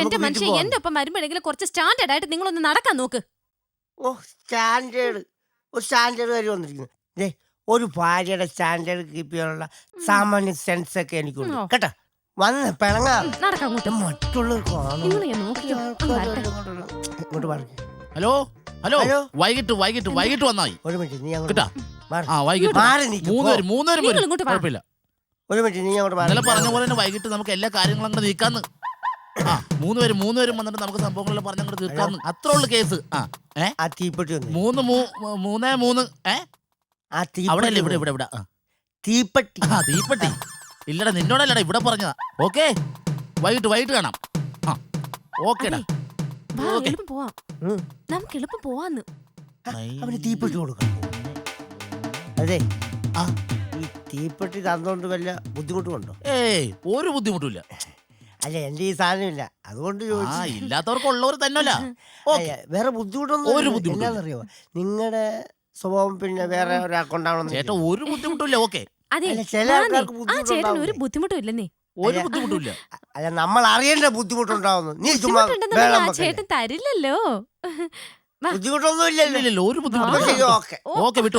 എന്റെ മനുഷ്യൻ എന്റെ ഒപ്പം വരുമ്പോഴെങ്കിലും കുറച്ച് സ്റ്റാൻഡേർഡ് ആയിട്ട് നിങ്ങളൊന്ന് നടക്കാൻ നോക്ക്. ഓ സ്റ്റാൻഡേർഡ്, ഒരു സ്റ്റാൻഡേർഡ് കാര്യം വന്നിരിക്കുന്നു. ദേ ഒരു ഭാര്യയുടെ സ്റ്റാൻഡേർഡ് കീപ്പ് ചെയ്യാനുള്ള സാമാന്യ സെൻസ് ഒക്കെ എനിക്കുണ്ട് കേട്ടോ. വന്ന് പിണങ്ങാ നടക്കാൻ അങ്ങോട്ട്. മറ്റുള്ളവർ കാണും. നിങ്ങൾ ഞാൻ നോക്കിയോ ഇങ്ങോട്ട് മാറി. Hello hello hello. വൈകിട്ട് വന്നായി ഒരു മിനിറ്റ് നീ കേട്ടാ. മാറി. ആ വൈകിട്ട് മാറി നിൽക്ക്. മൂന്നുപേരും നിങ്ങൾ ഇങ്ങോട്ട് വാ. കുഴപ്പമില്ല. ഒരു മിനിറ്റ് നീ അങ്ങോട്ട് ഇന്നലെ മാറി. പറഞ്ഞ പോലെ തന്നെ വൈകിട്ട് നമുക്ക് എല്ലാ കാര്യങ്ങളും അങ്ങോട്ട് നീക്കാന്ന്. ആ മൂന്നുപേരും വന്നിട്ട് നമുക്ക് സംഭവങ്ങളെല്ലാം പറഞ്ഞങ്ങോട്ട് തീർക്കാന്ന്. അത്ര ഉള്ളു കേസ്. ആ തീപ്പെട്ടി ഒന്ന്. 3 ആ അവിടെ അല്ലേ തീപ്പെട്ടി ഇവിടെ ആ. തീപ്പെട്ടി. ആ തീപ്പെട്ടി ഇല്ലടാ, നിന്നോടല്ലടാ ഇവിടെ പറഞ്ഞതാ. ഓക്കെ വൈകിട്ട് കാണാം. ആ ഓക്കേടാ. വാ, ഓക്കേ. എളുപ്പം പോവാം. ഉം. നമുക്ക് എളുപ്പം പോവാന്ന്. അവന് തീപ്പെട്ടി കൊടുക്കാം. അതെ ആ. ഈ തീപ്പെട്ടി തന്നോണ്ട് വല്ല ബുദ്ധിമുട്ടുണ്ടോ? ഏയ് ഒരു ബുദ്ധിമുട്ടില്ല. അല്ല എന്റെ ഈ സാധനമില്ല, അതുകൊണ്ട് ആ ചോദിച്ചു. ഇല്ലാത്തവർക്ക് ഉള്ളവർ തന്നെയല്ല. അല്ല, വേറെ ബുദ്ധിമുട്ടൊന്നും ഒരു ബുദ്ധിമുട്ടും എന്നാന്നറിയോ, നിങ്ങളുടെ സ്വഭാവം പിന്നെ വേറെ ഒരാൾക്കുണ്ടാവണം. ചേട്ടാ ഒരു ബുദ്ധിമുട്ടില്ല. ഓക്കെ അതെ, അല്ല, ചില വാ ആൾക്കാർക്ക് നീ. ആ ചേട്ടന് ഒരു ബുദ്ധിമുട്ടുണ്ടാവും. ബുദ്ധിമുട്ടും ഇല്ലെന്നേ. ഒരു ബുദ്ധിമുട്ടില്ല. അല്ല നമ്മൾ അറിയേണ്ട ബുദ്ധിമുട്ടുണ്ടാവുന്നു. നീ ചുമ്മാ ബുദ്ധിമുട്ടുണ്ടെന്നുണ്ടെങ്കിൽ വേണം ആ വെക്കല്ലേ. ചേട്ടൻ തരില്ലല്ലോ. ബുദ്ധിമുട്ടൊന്നും ഇല്ലല്ലോ. ഇല്ല ഒരു ബുദ്ധിമുട്ടില്ല. ശരി, ഓക്കെ. ഓക്കെ വിട്ടു.